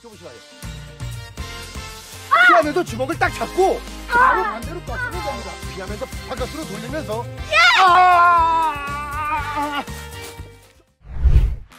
좁으셔야 돼요. 피하면서 주먹을 딱 잡고 바로 반대로 꽉 쓰는 겁니다. 피하면서 바깥으로 돌리면서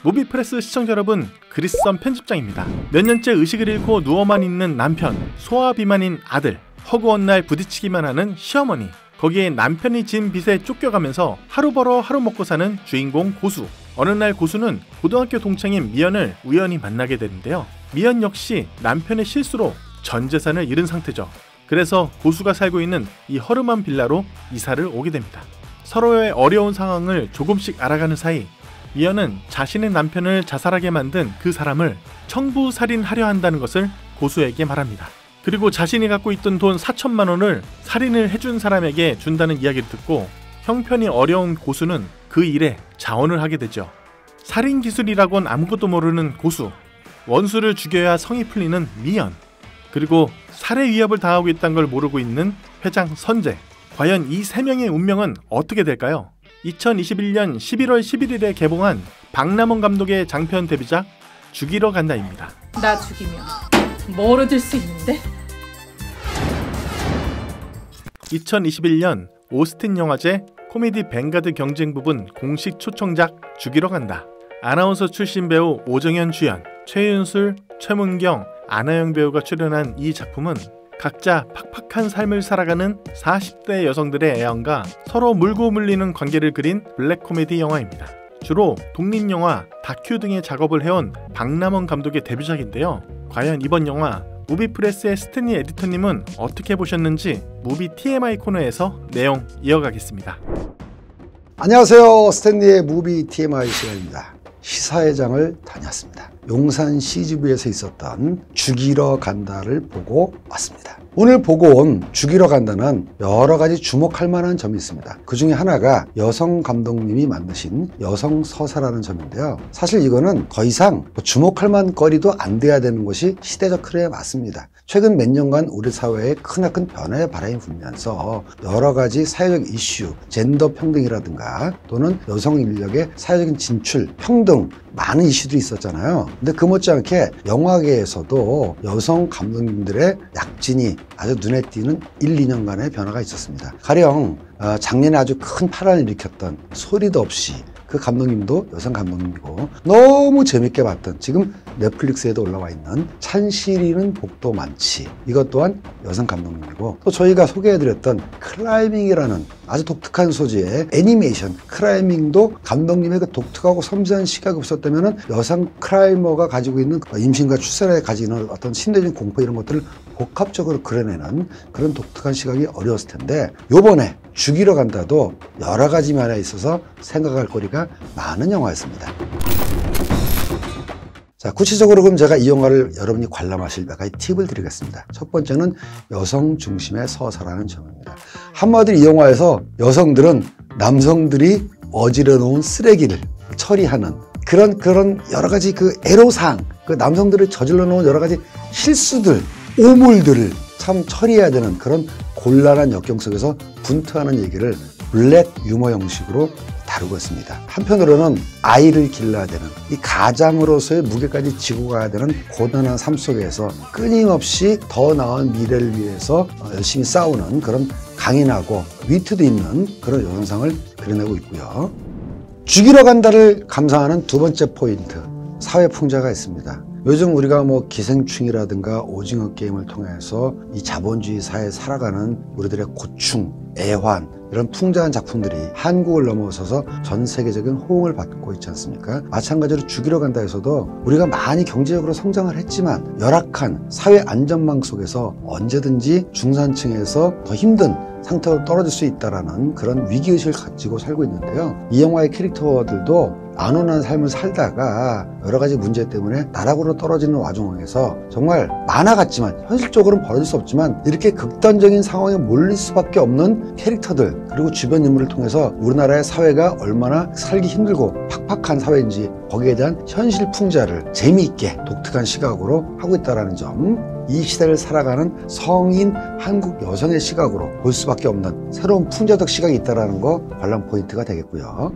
무비프레스 시청자 여러분, 그리스선 편집장입니다. 몇 년째 의식을 잃고 누워만 있는 남편, 소화 비만인 아들, 허구한 날 부딪히기만 하는 시어머니, 거기에 남편이 진 빚에 쫓겨가면서 하루 벌어 하루 먹고 사는 주인공 고수. 어느 날 고수는 고등학교 동창인 미연을 우연히 만나게 되는데요. 미연 역시 남편의 실수로 전 재산을 잃은 상태죠. 그래서 고수가 살고 있는 이 허름한 빌라로 이사를 오게 됩니다. 서로의 어려운 상황을 조금씩 알아가는 사이, 미연은 자신의 남편을 자살하게 만든 그 사람을 청부살인하려 한다는 것을 고수에게 말합니다. 그리고 자신이 갖고 있던 돈 4천만 원을 살인을 해준 사람에게 준다는 이야기를 듣고 형편이 어려운 고수는 그 일에 자원을 하게 되죠. 살인 기술이라곤 아무것도 모르는 고수, 원수를 죽여야 성이 풀리는 미연, 그리고 살해 위협을 당하고 있다는 걸 모르고 있는 회장 선재. 과연 이 세 명의 운명은 어떻게 될까요? 2021년 11월 11일에 개봉한 박남원 감독의 장편 데뷔작 죽이러 간다입니다. 나 죽이면 뭘 얻을 수 있는데? 2021년 오스틴 영화제 코미디 뱅가드 경쟁 부분 공식 초청작 죽이러 간다. 아나운서 출신 배우 오정현 주연, 최윤술, 최문경, 안하영 배우가 출연한 이 작품은 각자 팍팍한 삶을 살아가는 40대 여성들의 애환과 서로 물고 물리는 관계를 그린 블랙 코미디 영화입니다. 주로 독립영화, 다큐 등의 작업을 해온 박남원 감독의 데뷔작인데요. 과연 이번 영화 무비프레스의 스탠리 에디터님은 어떻게 보셨는지 무비 TMI 코너에서 내용 이어가겠습니다. 안녕하세요. 스탠리의 무비 TMI 시간입니다. 시사회장을 다녔습니다. 용산 CGV에서 있었던 죽이러 간다를 보고 왔습니다. 오늘 보고 온 죽이러 간다는 여러 가지 주목할 만한 점이 있습니다. 그 중에 하나가 여성 감독님이 만드신 여성 서사라는 점인데요. 사실 이거는 더 이상 주목할 만한 거리도 안 돼야 되는 것이 시대적 흐름에 맞습니다. 최근 몇 년간 우리 사회에 크나큰 변화의 바람이 불면서 여러 가지 사회적 이슈, 젠더 평등이라든가 또는 여성 인력의 사회적인 진출, 평등, 많은 이슈들이 있었잖아요. 근데 그 못지않게 영화계에서도 여성 감독님들의 약진이 아주 눈에 띄는 1, 2년간의 변화가 있었습니다. 가령 작년에 아주 큰 파란을 일으켰던 소리도 없이, 그 감독님도 여성 감독님이고 너무 재밌게 봤던, 지금 넷플릭스에도 올라와 있는 찬실이는 복도 많지, 이것 또한 여성 감독님이고, 또 저희가 소개해드렸던 클라이밍이라는 아주 독특한 소재의 애니메이션 클라이밍도 감독님의 그 독특하고 섬세한 시각이 없었다면 여성 클라이머가 가지고 있는 임신과 출산에 가지는 어떤 심리적인 공포, 이런 것들을 복합적으로 그려내는 그런 독특한 시각이 어려웠을 텐데, 요번에 죽이러 간다도 여러 가지 면에 있어서 생각할 거리가 많은 영화였습니다. 자, 구체적으로 그럼 제가 이 영화를 여러분이 관람하실 몇 가지 팁을 드리겠습니다. 첫 번째는 여성 중심의 서사라는 점입니다. 한마디로 이 영화에서 여성들은 남성들이 어지러 놓은 쓰레기를 처리하는 그런 여러 가지 그 애로사항, 그 남성들이 저질러 놓은 여러 가지 실수들, 오물들을 참 처리해야 되는 그런 곤란한 역경 속에서 분투하는 얘기를 블랙 유머 형식으로 다루고 있습니다. 한편으로는 아이를 길러야 되는, 이 가장으로서의 무게까지 지고 가야 되는 고단한 삶 속에서 끊임없이 더 나은 미래를 위해서 열심히 싸우는 그런 강인하고 위트도 있는 그런 여성상을 그려내고 있고요. 죽이러 간다를 감상하는 두 번째 포인트, 사회 풍자가 있습니다. 요즘 우리가 기생충이라든가 오징어 게임을 통해서 이 자본주의 사회에 살아가는 우리들의 고충, 애환, 이런 풍자한 작품들이 한국을 넘어서서 전 세계적인 호응을 받고 있지 않습니까? 마찬가지로 죽이러 간다에서도 우리가 많이 경제적으로 성장을 했지만 열악한 사회 안전망 속에서 언제든지 중산층에서 더 힘든 상태로 떨어질 수 있다는 그런 위기의식을 가지고 살고 있는데요. 이 영화의 캐릭터들도 안온한 삶을 살다가 여러 가지 문제 때문에 나락으로 떨어지는 와중에서 정말 만화 같지만 현실적으로는 벌어질 수 없지만 이렇게 극단적인 상황에 몰릴 수밖에 없는 캐릭터들, 그리고 주변 인물을 통해서 우리나라의 사회가 얼마나 살기 힘들고 팍팍한 사회인지 거기에 대한 현실 풍자를 재미있게 독특한 시각으로 하고 있다는 점, 이 시대를 살아가는 성인 한국 여성의 시각으로 볼 수밖에 없는 새로운 풍자적 시각이 있다는 거 관람 포인트가 되겠고요.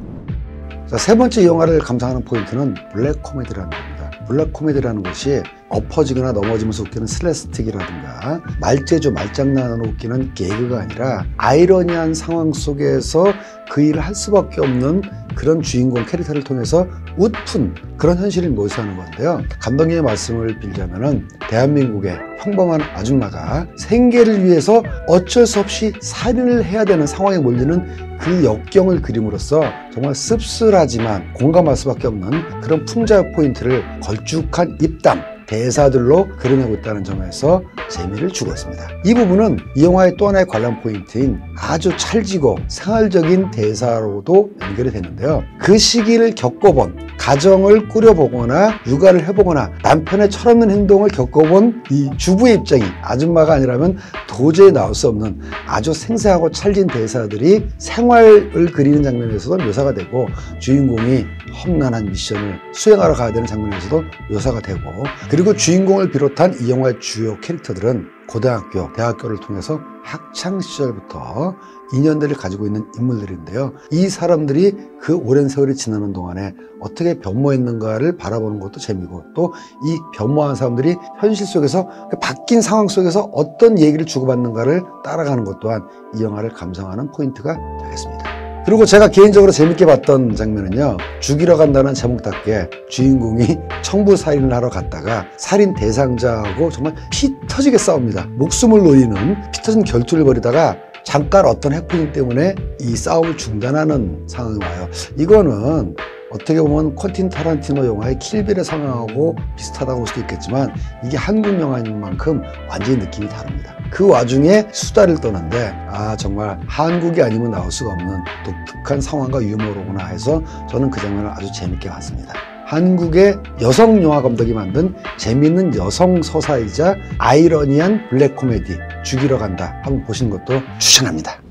자, 세 번째 영화를 감상하는 포인트는 블랙 코미디라는 겁니다. 블랙 코미디라는 것이 엎어지거나 넘어지면서 웃기는 슬랩스틱이라든가 말재주, 말장난으로 웃기는 개그가 아니라 아이러니한 상황 속에서 그 일을 할 수밖에 없는 그런 주인공 캐릭터를 통해서 웃픈 그런 현실을 묘사하는 건데요. 감독님의 말씀을 빌자면은 대한민국의 평범한 아줌마가 생계를 위해서 어쩔 수 없이 살인을 해야 되는 상황에 몰리는 그 역경을 그림으로써 정말 씁쓸하지만 공감할 수밖에 없는 그런 풍자 포인트를 걸쭉한 입담, 대사들로 그려내고 있다는 점에서 재미를 주고 있습니다. 이 부분은 이 영화의 또 하나의 관람 포인트인 아주 찰지고 생활적인 대사로도 연결이 되는데요. 그 시기를 겪어본, 가정을 꾸려보거나 육아를 해보거나 남편의 철없는 행동을 겪어본 이 주부의 입장이 아줌마가 아니라면 도저히 나올 수 없는 아주 생생하고 찰진 대사들이 생활을 그리는 장면에서도 묘사가 되고 주인공이 험난한 미션을 수행하러 가야 되는 장면에서도 묘사가 되고 그리고 주인공을 비롯한 이 영화의 주요 캐릭터들은 고등학교, 대학교를 통해서 학창시절부터 인연들을 가지고 있는 인물들인데요. 이 사람들이 그 오랜 세월이 지나는 동안에 어떻게 변모했는가를 바라보는 것도 재미고 또 이 변모한 사람들이 현실 속에서 바뀐 상황 속에서 어떤 얘기를 주고받는가를 따라가는 것 또한 이 영화를 감상하는 포인트가 되겠습니다. 그리고 제가 개인적으로 재밌게 봤던 장면은요. 죽이러 간다는 제목답게 주인공이 청부살인을 하러 갔다가 살인 대상자하고 정말 피 터지게 싸웁니다. 목숨을 노리는 피 터진 결투를 벌이다가 잠깐 어떤 해프닝 때문에 이 싸움을 중단하는 상황이 와요. 이거는 어떻게 보면 퀸틴 타란티노 영화의 킬빌의 상황하고 비슷하다고 볼 수도 있겠지만 이게 한국 영화인 만큼 완전히 느낌이 다릅니다. 그 와중에 수다를 떠는데 정말 한국이 아니면 나올 수가 없는 독특한 상황과 유머로구나 해서 저는 그 장면을 아주 재밌게 봤습니다. 한국의 여성 영화 감독이 만든 재미있는 여성 서사이자 아이러니한 블랙 코미디 죽이러 간다 한번 보시는 것도 추천합니다.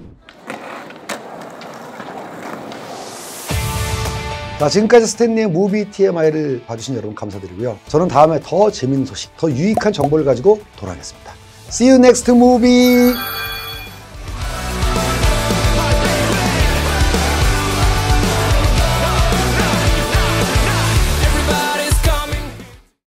자, 지금까지 스탠리의 무비 TMI를 봐주신 여러분 감사드리고요. 저는 다음에 더 재밌는 소식, 더 유익한 정보를 가지고 돌아오겠습니다. See you next movie!